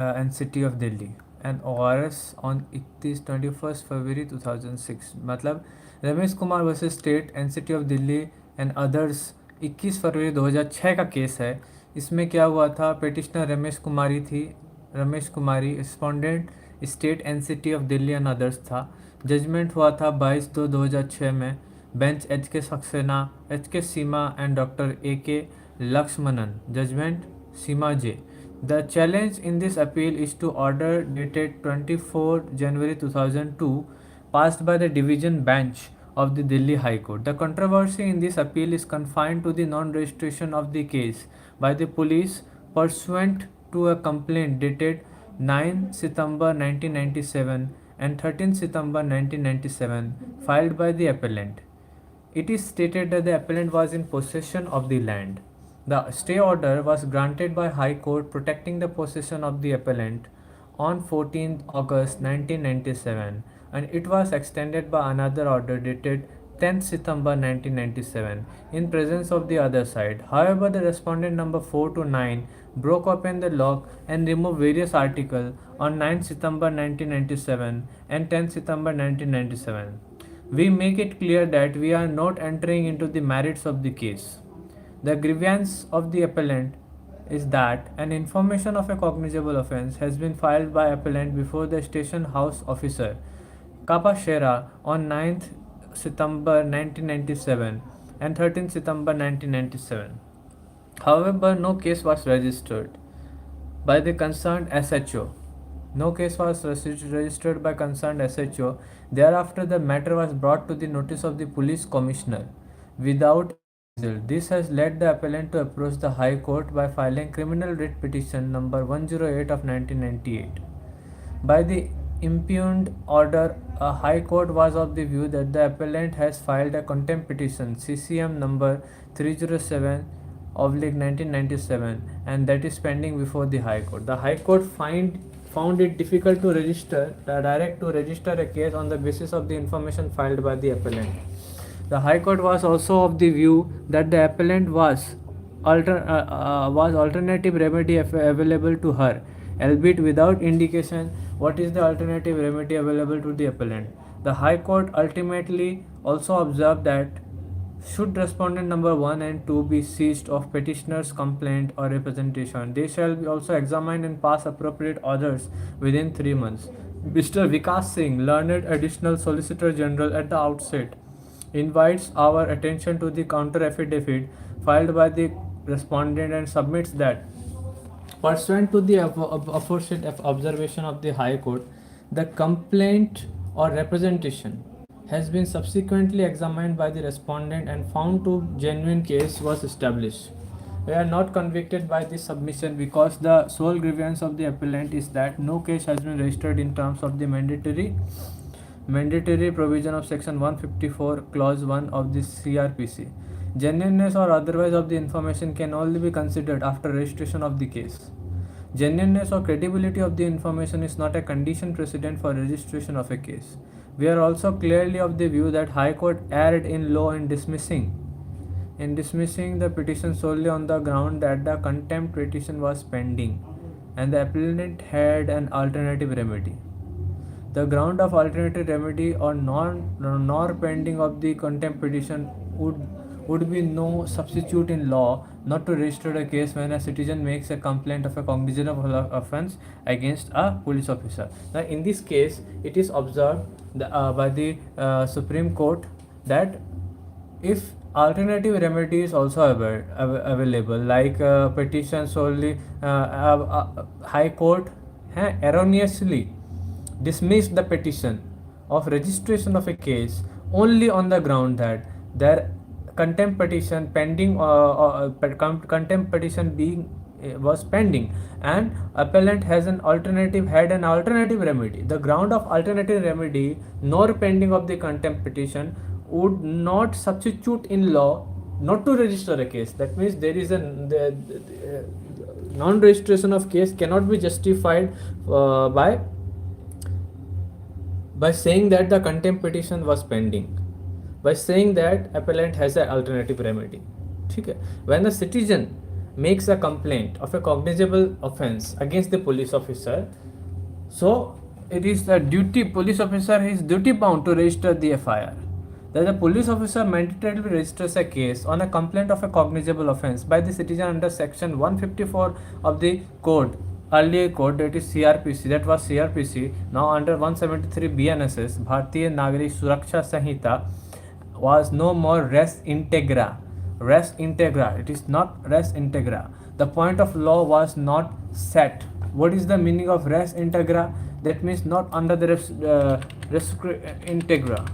and City of Delhi and ORS on 21st February 2006. मतलब Ramesh Kumar versus state and city of Delhi and others 21 फरवरी 2006 का case है। इसमें क्या हुआ था, petitioner Ramesh Kumari respondent state and city of Delhi and others था। जजमेंट हुआ था 22/2/2006 में। Bench HK Saxena, HK Seema and doctor AK Lakshmanan. Judgment Seema J। The challenge in this appeal is to order dated 24 January 2002 passed by the division bench of the Delhi High Court. The controversy in this appeal is confined to the non-registration of the case by the police pursuant to a complaint dated 9 September 1997 and 13 September 1997 filed by the appellant. It is stated that the appellant was in possession of the land. The stay order was granted by High Court protecting the possession of the appellant on 14th August 1997 and it was extended by another order dated 10th September 1997 in presence of the other side. However, the respondent number 4 to 9 broke open the lock and removed various articles on 9th September 1997 and 10th September 1997. We make it clear that we are not entering into the merits of the case. The grievance of the appellant is that an information of a cognizable offence has been filed by appellant before the station house officer Kapashera on 9th September 1997 and 13th September 1997. However, no case was registered by the concerned SHO. No case was registered by concerned SHO. Thereafter, the matter was brought to the notice of the police commissioner without result. This has led the appellant to approach the High Court by filing criminal writ petition number 108 of 1998. By the impugned order, a High Court was of the view that the appellant has filed a contempt petition CCM number 307 of 1997 and that is pending before the High Court. The High Court found it difficult to register a case on the basis of the information filed by the appellant. The High Court was also of the view that the appellant was alternative remedy available to her, albeit without indication what is the alternative remedy available to the appellant. The High Court ultimately also observed that should respondent number 1 and 2 be ceased of petitioner's complaint or representation, they shall be also examined and pass appropriate orders within 3 months. Mr. Vikas Singh, learned additional Solicitor General at the outset, invites our attention to the counter affidavit filed by the respondent and submits that pursuant to the aforesaid observation of the High Court, the complaint or representation has been subsequently examined by the respondent and found to genuine case was established. We are not convicted by this submission because the sole grievance of the appellant is that no case has been registered in terms of the mandatory provision of section 154 clause 1 of the CRPC. Genuineness or otherwise of the information can only be considered after registration of the case. Genuineness or credibility of the information is not a condition precedent for registration of a case. We are also clearly of the view that High Court erred in law in dismissing the petition solely on the ground that the contempt petition was pending and the appellant had an alternative remedy. The ground of alternative remedy or nor pending of the contempt petition would be no substitute in law not to register a case when a citizen makes a complaint of a cognizable offence against a police officer. Now, in this case, it is observed by the Supreme Court that if alternative remedy is also available, like petition solely, High Court erroneously dismissed the petition of registration of a case only on the ground that their contempt petition pending contempt petition being was pending and appellant had an alternative remedy. The ground of alternative remedy nor pending of the contempt petition would not substitute in law not to register a case. That means there is the non-registration of case cannot be justified by saying that the contempt petition was pending, by saying that appellant has an alternative remedy. When a citizen makes a complaint of a cognizable offense against the police officer, so it is the duty police officer is duty bound to register the FIR. That the police officer mandatorily registers a case on a complaint of a cognizable offense by the citizen under section 154 of the code, earlier code, that is CRPC, that was CRPC, now under 173 BNSS, Bharatiya Nagrik Suraksha Sanhita, was no more res integra. Res integra. It is not res integra. The point of law was not set. What is the meaning of res integra? That means not under the res integra.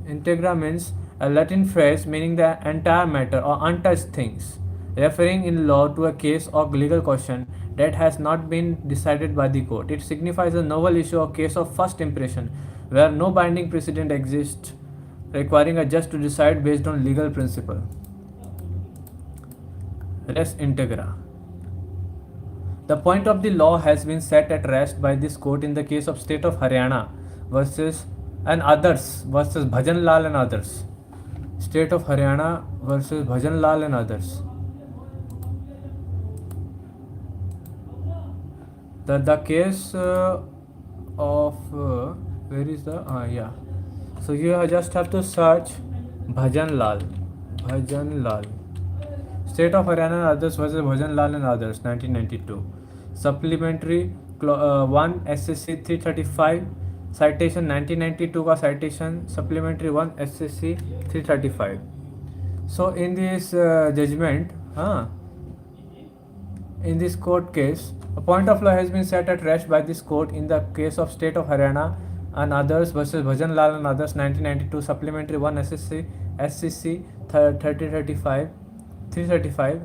Integra means a Latin phrase meaning the entire matter or untouched things, referring in law to a case or legal question that has not been decided by the court. It signifies a novel issue or case of first impression where no binding precedent exists, requiring a judge to decide based on legal principle. Res integra. The point of the law has been set at rest by this court in the case of State of Haryana versus and others versus Bhajan Lal and others. State of Haryana versus Bhajan Lal and others. The case of where is the yeah. So you just have to search Bhajan Lal. Bhajan Lal. State of Haryana and others versus Bhajan Lal and others, 1992. Supplementary 1 SSC 335, citation 1992 का citation, supplementary 1 SSC 335. So in this judgment, in this court case, a point of law has been set at rest by this court in the case of State of Haryana and others versus Bhajan Lal and others, 1992, supplementary 1 SCC 335.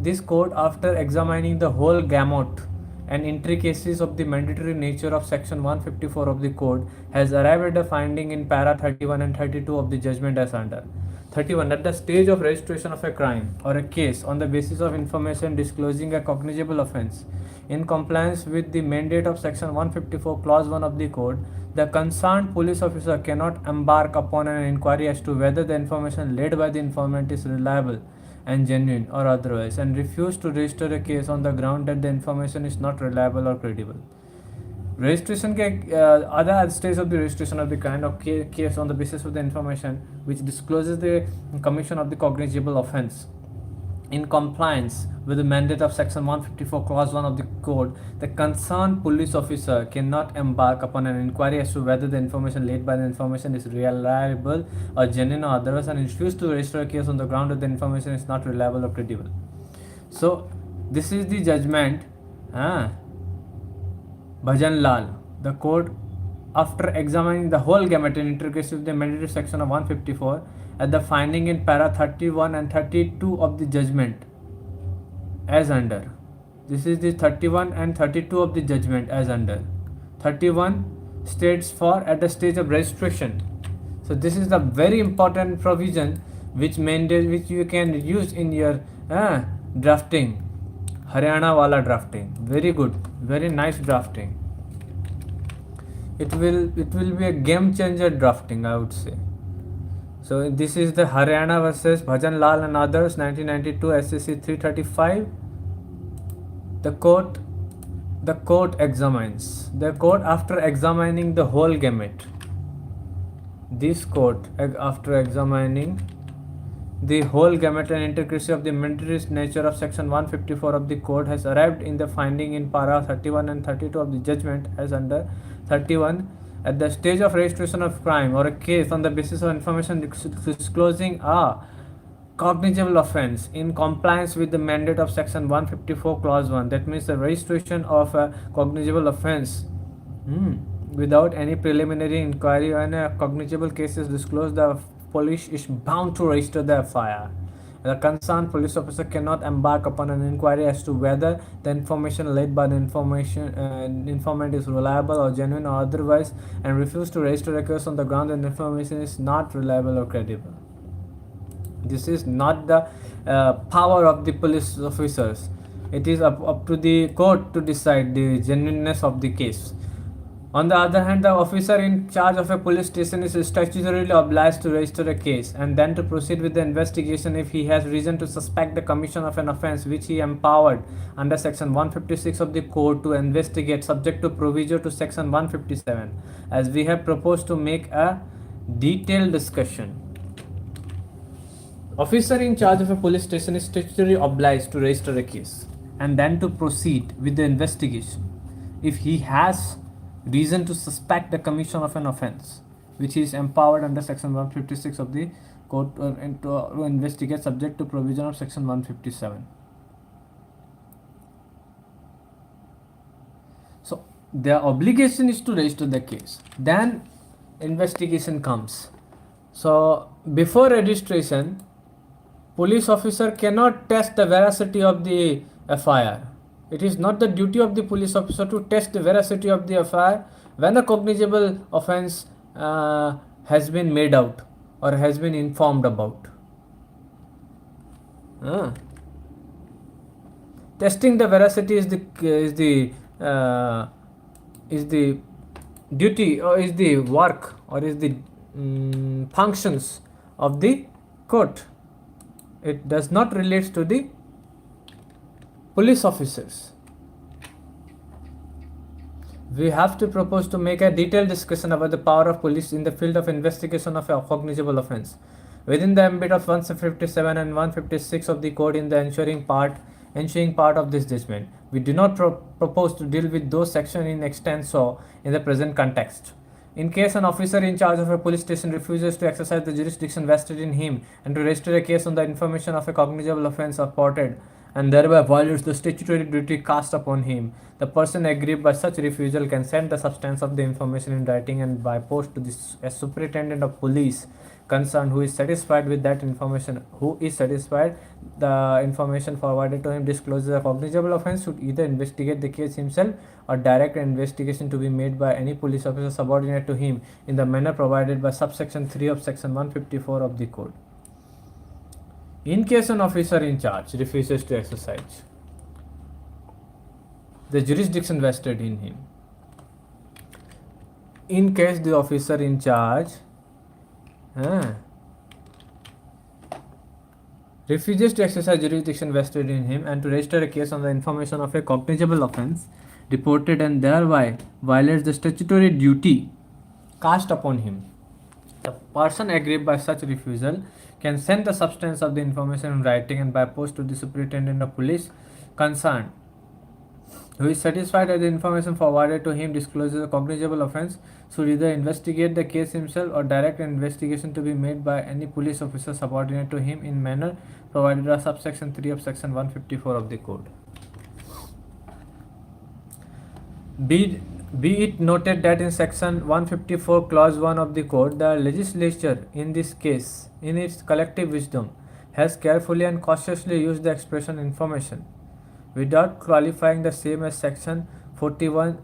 This court, after examining the whole gamut and intricacies of the mandatory nature of section 154 of the code, has arrived at a finding in para 31 and 32 of the judgment as under. 31. At the stage of registration of a crime or a case on the basis of information disclosing a cognizable offense, in compliance with the mandate of section 154 clause 1 of the code, the concerned police officer cannot embark upon an inquiry as to whether the information laid by the informant is reliable and genuine or otherwise, and refuse to register a case on the ground that the information is not reliable or credible. Registration के other stage of the registration of the kind of case on the basis of the information which discloses the commission of the cognizable offense. In compliance with the mandate of section 154 clause 1 of the code, the concerned police officer cannot embark upon an inquiry as to whether the information laid by the information is reliable or genuine or otherwise, and refuse to register a case on the ground that the information is not reliable or credible. So this is the judgment. Bhajan Lal. The court, after examining the whole gamut and intricacies of the mandatory section of 154, at the finding in para 31 and 32 of the judgment as under. This is the 31 and 32 of the judgment as under. 31 states for at the stage of registration. So this is the very important provision which you can use in your drafting. Haryana wala drafting. Very good. Very nice drafting. It will be a game changer drafting, I would say. So this is the Haryana versus Bhajan Lal and others, 1992 SCC 335. The court examines. The court, after examining the whole gamut. This court, after examining the whole gamut and intricacy of the mandatory nature of section 154 of the code, has arrived in the finding in para 31 and 32 of the judgment as under. 31. At the stage of registration of crime or a case on the basis of information disclosing a cognizable offense in compliance with the mandate of section 154 clause 1, that means the registration of a cognizable offense without any preliminary inquiry, when a cognizable case is disclosed, the police is bound to register the FIR. The concerned police officer cannot embark upon an inquiry as to whether the information laid by the informant is reliable or genuine or otherwise, and refuse to register a case on the ground that the information is not reliable or credible. This is not the power of the police officers. It is up to the court to decide the genuineness of the case. On the other hand, the officer in charge of a police station is statutorily obliged to register a case and then to proceed with the investigation if he has reason to suspect the commission of an offence which he empowered under section 156 of the code to investigate, subject to proviso to section 157, as we have proposed to make a detailed discussion. Officer in charge of a police station is statutorily obliged to register a case and then to proceed with the investigation if he has reason to suspect the commission of an offence which he is empowered under section 156 of the code to investigate, subject to provision of section 157. So their obligation is to register the case, then investigation comes. So before registration, police officer cannot test the veracity of the FIR. It is not the duty of the police officer to test the veracity of the FIR when a cognizable offence has been made out or has been informed about. Testing the veracity is the duty or is the work or is the functions of the court. It does not relate to the police officers. We have to propose to make a detailed discussion about the power of police in the field of investigation of a cognizable offence within the ambit of 157 and 156 of the code in the ensuing part of this judgment. We do not propose to deal with those sections in extenso in the present context. In case an officer in charge of a police station refuses to exercise the jurisdiction vested in him and to register a case on the information of a cognizable offence reported and thereby violates the statutory duty cast upon him, the person aggrieved by such refusal can send the substance of the information in writing and by post to the superintendent of police concerned, who is satisfied with that information, the information forwarded to him discloses a cognizable offence, should either investigate the case himself or direct an investigation to be made by any police officer subordinate to him in the manner provided by subsection 3 of section 154 of the code. In case an officer in charge refuses to exercise the jurisdiction vested in him, in case the officer in charge refuses to exercise jurisdiction vested in him and to register a case on the information of a cognizable offence reported and thereby violates the statutory duty cast upon him, the person aggrieved by such refusal can send the substance of the information in writing and by post to the superintendent of police concerned, who is satisfied that the information forwarded to him discloses a cognizable offence, should either investigate the case himself or direct an investigation to be made by any police officer subordinate to him in manner provided by subsection 3 of section 154 of the code. Be it noted that in section 154 clause 1 of the code, the legislature in this case, in its collective wisdom, has carefully and cautiously used the expression information without qualifying the same as section 41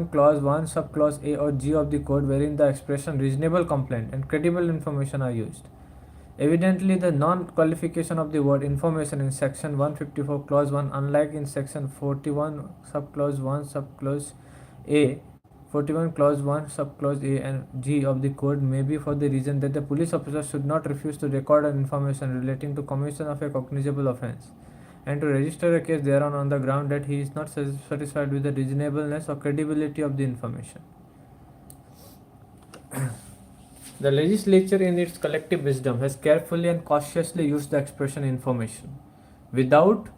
clause 1 subclause A or G of the code, wherein the expression reasonable complaint and credible information are used. Evidently, the non-qualification of the word information in section 154 clause 1, unlike in section 41 subclause 1 subclause A, 41 clause 1 subclause A and G of the code, may be for the reason that the police officer should not refuse to record an information relating to commission of a cognizable offence and to register a case thereon on the ground that he is not satisfied with the reasonableness or credibility of the information. The legislature in its collective wisdom has carefully and cautiously used the expression information without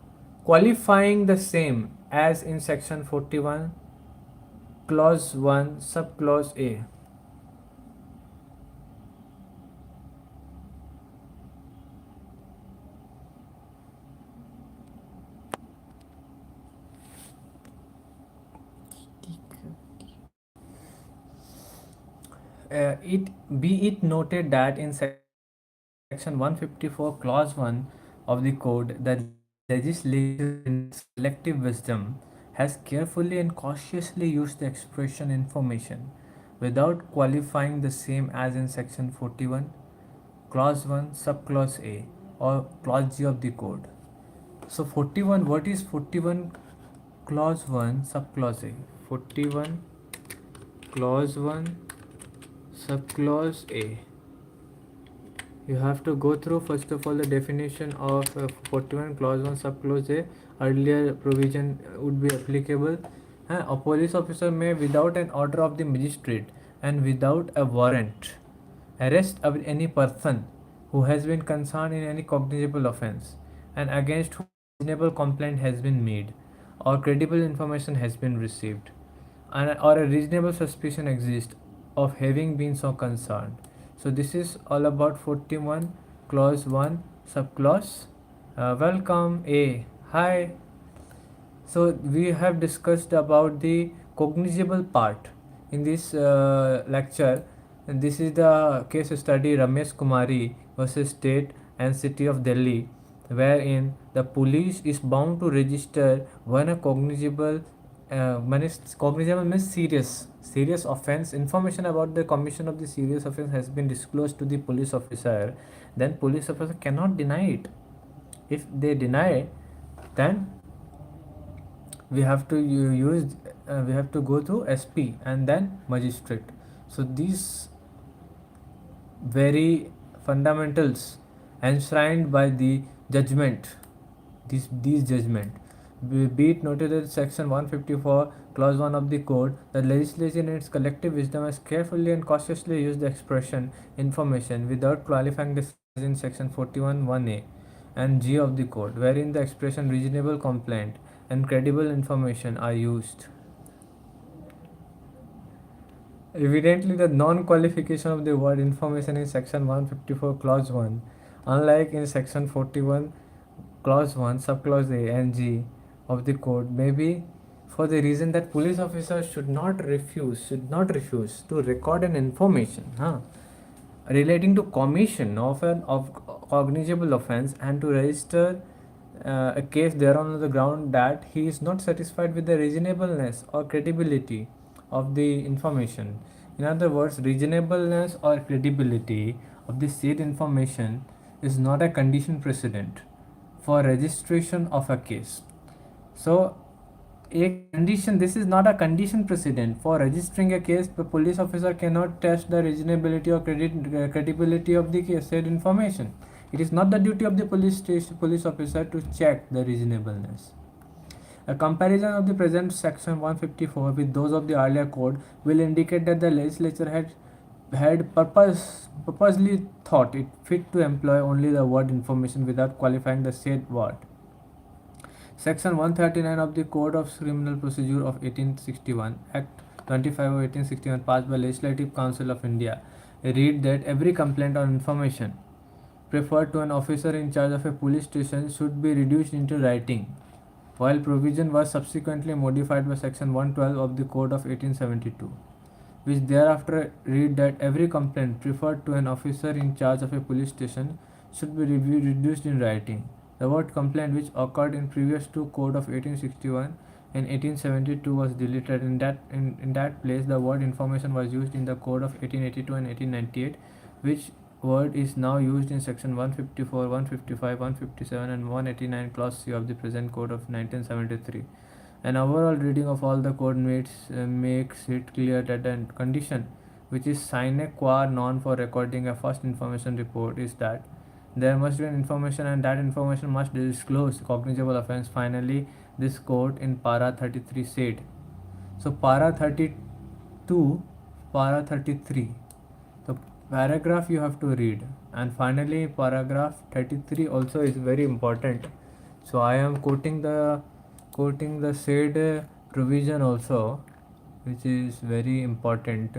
qualifying the same as in section 41 clause 1 subclause A. Be it noted that in section 154 clause 1 of the code, the legislature in its collective wisdom has carefully and cautiously used the expression information without qualifying the same as in section 41 clause 1 subclause A or clause G of the code. So 41, what is 41 clause 1 subclause A? 41 clause 1 subclause A. You have to go through first of all the definition of 41 clause 1 subclause A. Earlier provision would be applicable. A police officer may, without an order of the magistrate and without a warrant, arrest any person who has been concerned in any cognizable offence and against whom reasonable complaint has been made or credible information has been received or a reasonable suspicion exists of having been so concerned. So this is all about 41 clause 1 subclause. Welcome A. Hi. So we have discussed about the cognizable part in this lecture. And this is the case study Ramesh Kumari versus State and City of Delhi, wherein the police is bound to register when a cognizable cognizable means serious offense. Information about the commission of the serious offense has been disclosed to the police officer. Then police officer cannot deny it. If they deny, then we have to we have to go through SP and then magistrate. So these very fundamentals enshrined by the judgment, these judgment, be it noted that section 154 clause 1 of the code, the legislature in its collective wisdom has carefully and cautiously used the expression information without qualifying this in section 41 1A and G of the code, wherein the expression reasonable complaint and credible information are used. Evidently, the non-qualification of the word information in section 154 clause 1, unlike in section 41 clause 1 subclause A and G of the code, may be for the reason that police officers should not refuse to record an information relating to commission of an cognizable offense and to register a case thereon on the ground that he is not satisfied with the reasonableness or credibility of the information. In other words, reasonableness or credibility of the said information is not a condition precedent for registration of a case. So this is not a condition precedent for registering a case. The police officer cannot test the reasonability or credibility of the case said information. It is not the duty of the police officer to check the reasonableness. A comparison of the present section 154 with those of the earlier code will indicate that the legislature had purposely thought it fit to employ only the word information without qualifying the said word. Section 139 of the Code of Criminal Procedure of 1861, Act 25 of 1861, passed by Legislative Council of India, read that every complaint or information preferred to an officer in charge of a police station should be reduced into writing, while provision was subsequently modified by Section 112 of the Code of 1872, which thereafter read that every complaint preferred to an officer in charge of a police station should be reduced in writing. The word complaint, which occurred in previous two Code of 1861 and 1872, was deleted. In that place, the word information was used in the Code of 1882 and 1898, which word is now used in section 154, 155, 157 and 189 clause C of the present Code of 1973. An overall reading of all the code makes it clear that the condition which is sine qua non for recording a first information report is that there must be an information and that information must disclose cognizable offense. Finally, this court in para 33 said. So para 32, para 33. The paragraph you have to read, and finally paragraph 33 also is very important. So I am quoting the said provision also, which is very important.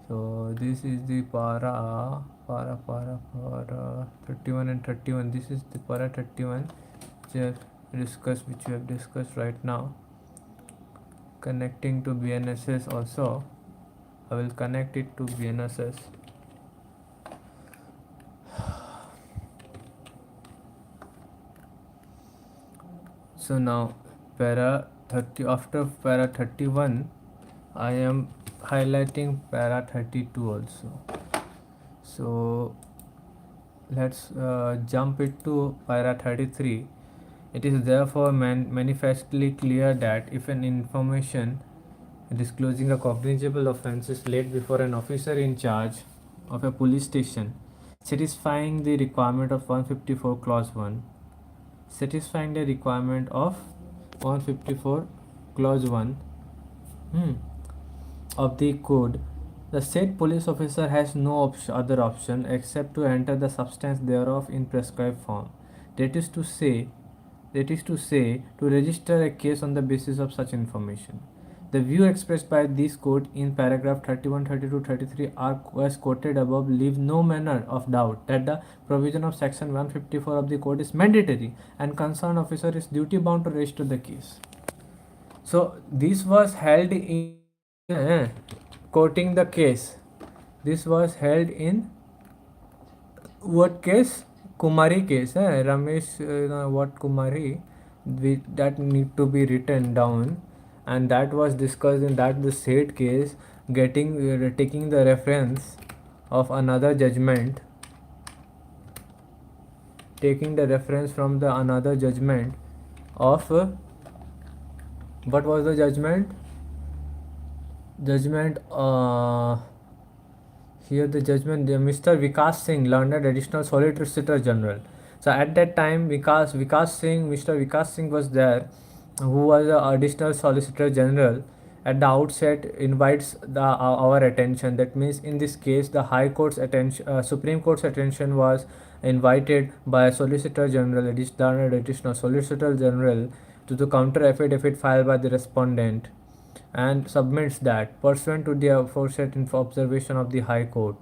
So this is the para 31 and 31. This is the para 31 which we have discussed right now, connecting to BNSS also. I will connect it to BNSS. So now para 30, after para 31 I am highlighting para 32 also. So let's jump it to para 33. It is therefore manifestly clear that if an information disclosing a cognizable offence is laid before an officer in charge of a police station, satisfying the requirement of 154 clause 1, satisfying the requirement of 154 clause 1 hmm, of the code, the said police officer has no other option except to enter the substance thereof in prescribed form. That is to say, to register a case on the basis of such information. The view expressed by this court in paragraph 31, 32, 33 are as quoted above leave no manner of doubt that the provision of section 154 of the code is mandatory and concerned officer is duty bound to register the case. So this was held in quoting the case. This was held in what case? Kumari case. Ramesh, what Kumari? That need to be written down, and that was discussed in that the said case, getting taking the reference of another judgment, taking the reference from the another judgment of what was the judgment? Judgment. Here the judgment, Mr. Vikas Singh, learned additional Solicitor General. So at that time, Mr. Vikas Singh was there, who was the additional Solicitor General. At the outset, invites our attention. That means in this case, the High Court's attention, Supreme Court's attention was invited by Solicitor General, additional Solicitor General, to the counter affidavit filed by the respondent, and submits that, pursuant to the aforesaid observation of the High Court,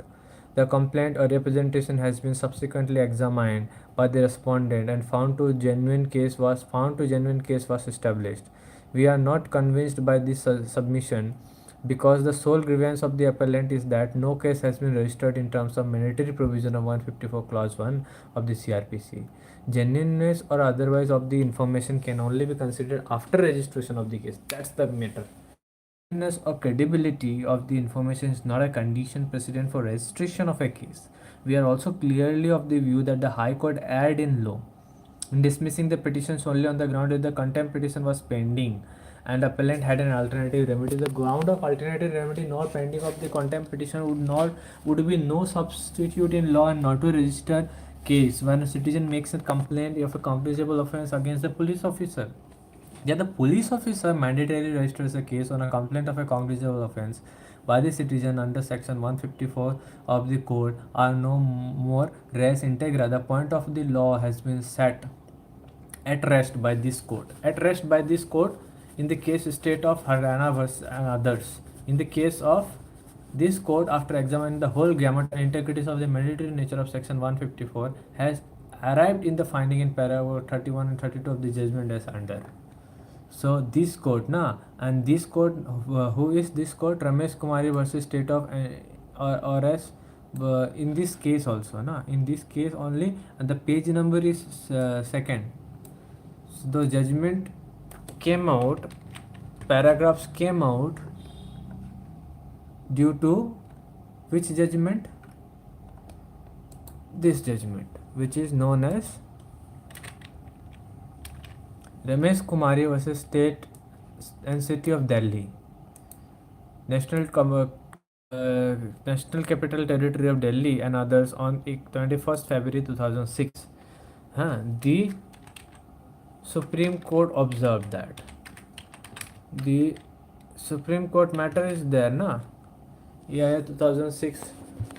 the complaint or representation has been subsequently examined by the respondent and found to genuine case was established. We are not convinced by this submission because the sole grievance of the appellant is that no case has been registered in terms of mandatory provision of 154 clause 1 of the CRPC. Genuineness or otherwise of the information can only be considered after registration of the case. That's the matter. Genuineness or credibility of the information is not a condition precedent for registration of a case. We are also clearly of the view that the High Court erred in law in dismissing the petitions only on the ground that the contempt petition was pending and appellant had an alternative remedy. The ground of alternative remedy not pending of the contempt petition would be no substitute in law and not to register case when a citizen makes a complaint of a cognizable offence against the police officer. Yeah, the police officer mandatorily registers a case on a complaint of a cognizable offence by the citizen under section 154 of the code are no more res integra. The point of the law has been set at rest by this court. At rest by this court in the case state of Haryana versus and others. In the case of this court, after examining the whole gamut and integrities of the mandatory nature of section 154, has arrived in the finding in paragraph 31 and 32 of the judgment as under. So this court, and this court, who is this court? Ramesh Kumari versus State of or as in this case also, in this case only, and the page number is second. So the judgment came out, paragraphs came out due to which judgment? This judgment, which is known as Ramesh Kumari versus State and City of Delhi, National Capital Territory of Delhi and others on 21st February 2006. The Supreme Court observed that. The Supreme Court matter is there, 2006.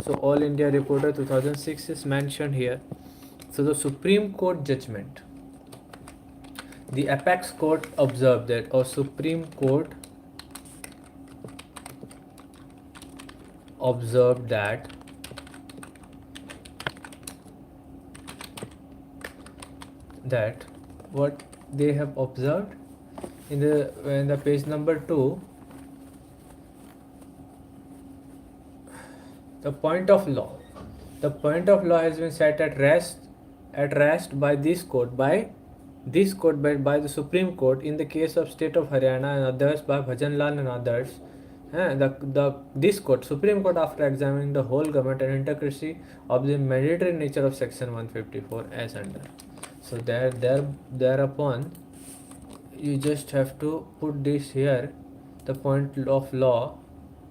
So All India Reporter 2006 is mentioned here. So the Supreme Court judgment. The apex court observed that, or Supreme Court observed that what they have observed in the page number 2, the point of law has been set at rest by this court, by the Supreme Court in the case of State of Haryana and others by Bhajan Lal and others. This court, Supreme Court, after examining the whole gamut and intricacy of the mandatory nature of section 154 as under. So thereupon you just have to put this here the point of law,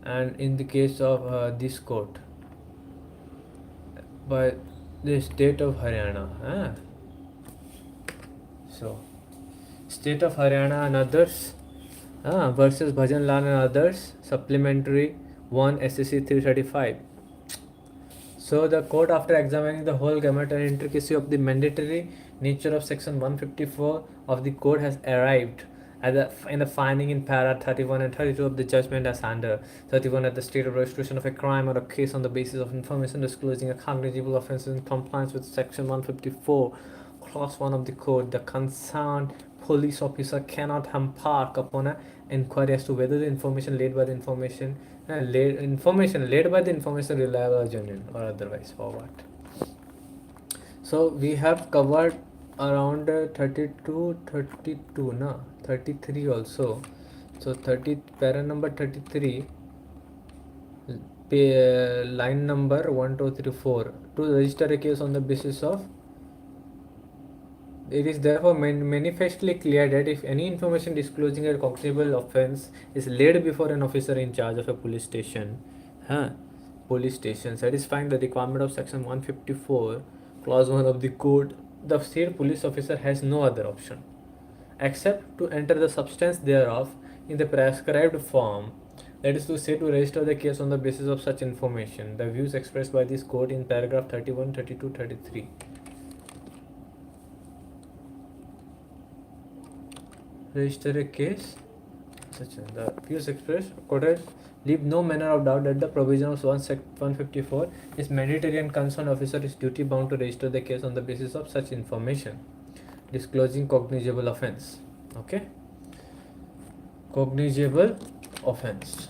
and in the case of this court by the state of Haryana. So, state of Haryana and others versus Bhajan Lal and others, supplementary 1 SSC 335. So the court, after examining the whole gamut and intricacy of the mandatory nature of section 154 of the code, has arrived in the finding in para 31 and 32 of the judgment as under 31 at the state of registration of a crime or a case on the basis of information disclosing a cognizable offence in compliance with section 154 clause 1 of the code. The concerned police officer cannot embark upon an inquiry as to whether the information laid by the information reliable or genuine or otherwise forward. So we have covered around 33 also. So para number 33, line number 1 2 3 4, to register a case on the basis of. It is therefore manifestly clear that if any information disclosing a cognizable offence is laid before an officer in charge of a police station, satisfying the requirement of section 154, clause 1 of the code, the state police officer has no other option except to enter the substance thereof in the prescribed form, that is to say, to register the case on the basis of such information. The views expressed by this code in paragraph 31, 32, 33. Register a case, such as the views expressed quoted leave no manner of doubt that the provision of 154 is mandatory and concerned officer is duty bound to register the case on the basis of such information disclosing cognizable offence. Okay, cognizable offence.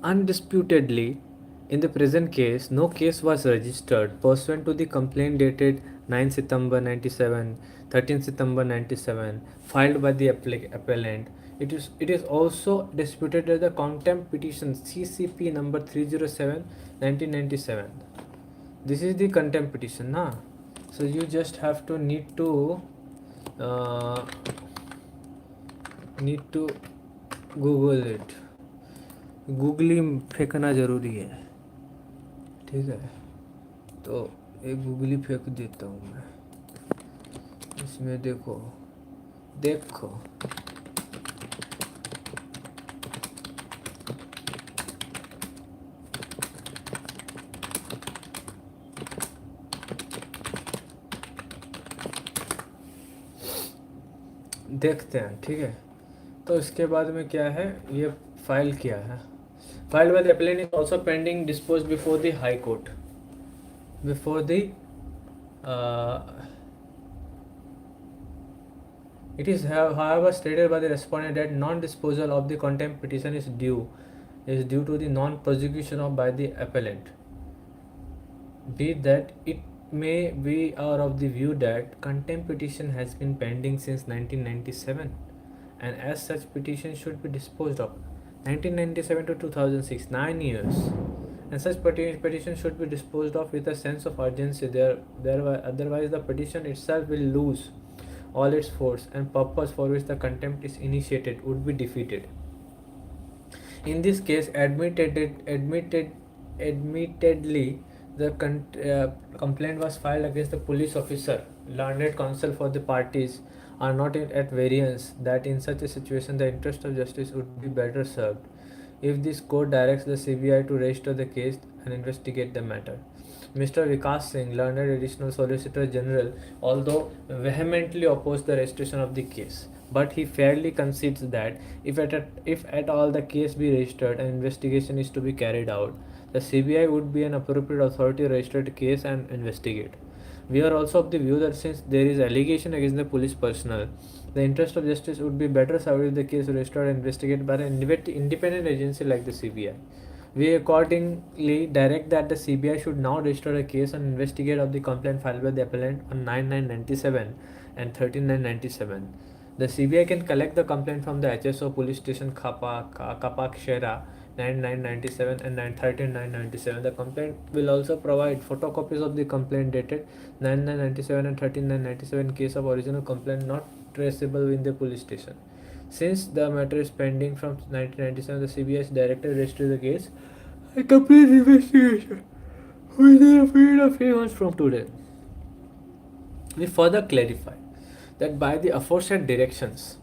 Undisputedly, in the present case, no case was registered pursuant to the complaint dated 9 September 97, 13 September 97, filed by the appellant. It is also disputed that the contempt petition CCP number 307 1997. This is the contempt petition, so you just have to need to Google it. Googly फेंकना ज़रूरी है, ठीक है, तो एक googly फेंक देता हूँ मैं इसमें। देखो देखते हैं, ठीक है। तो इसके बाद में क्या है, ये फाइल किया है, filed by the appellant is also pending disposed before the High Court. It is however stated by the respondent that non-disposal of the contempt petition is due to the non-prosecution by the appellant. Be that it may be are of the view that contempt petition has been pending since 1997, and as such petition should be disposed of. 1997 to 2006, 9 years, and such petition should be disposed of with a sense of urgency. Otherwise, the petition itself will lose all its force, and purpose for which the contempt is initiated would be defeated. In this case, admittedly, the complaint was filed against the police officer. Learned counsel for the parties are not at variance, that in such a situation the interest of justice would be better served if this court directs the CBI to register the case and investigate the matter. Mr. Vikas Singh, learned additional Solicitor General, although vehemently opposed the registration of the case, but he fairly concedes that if at all the case be registered and investigation is to be carried out, the CBI would be an appropriate authority to register the case and investigate. We are also of the view that since there is allegation against the police personnel, the interest of justice would be better served if the case registered and investigated by an independent agency like the CBI. We accordingly direct that the CBI should now register a case and investigate of the complaint filed by the appellant on 9/9/97 and 13/9/97. The CBI can collect the complaint from the HSO police station Kapak Shera 9997 and 913 The complaint will also provide photocopies of the complaint dated 9997 and 13997 in case of original complaint not traceable in the police station. Since the matter is pending from 1997, the CBI is directed to register the case and complete investigation within a period of 3 months from today. We further clarify that by the aforesaid directions,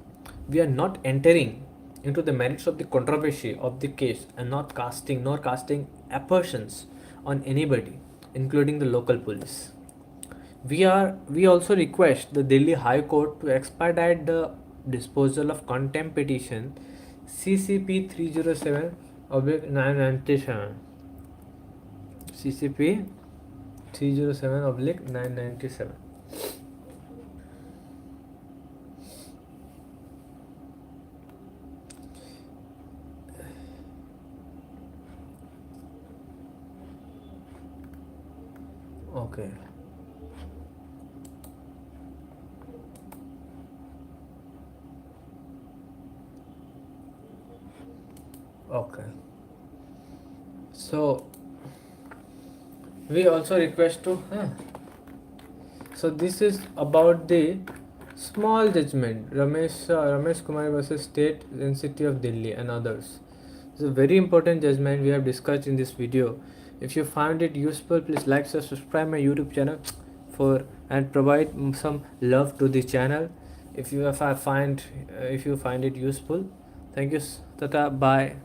we are not entering into the merits of the controversy of the case and not casting nor casting aspersions on anybody, including the local police. We also request the Delhi High Court to expedite the disposal of contempt petition CCP 307 997. CCP 307 997. Okay. Okay. So we also request to so this is about the small judgment Ramesh Kumar versus State and City of Delhi and others. It's a very important judgment we have discussed in this video. If you found it useful, please like, subscribe my YouTube channel for and provide some love to the channel. If you find it useful, thank you. Tata, bye.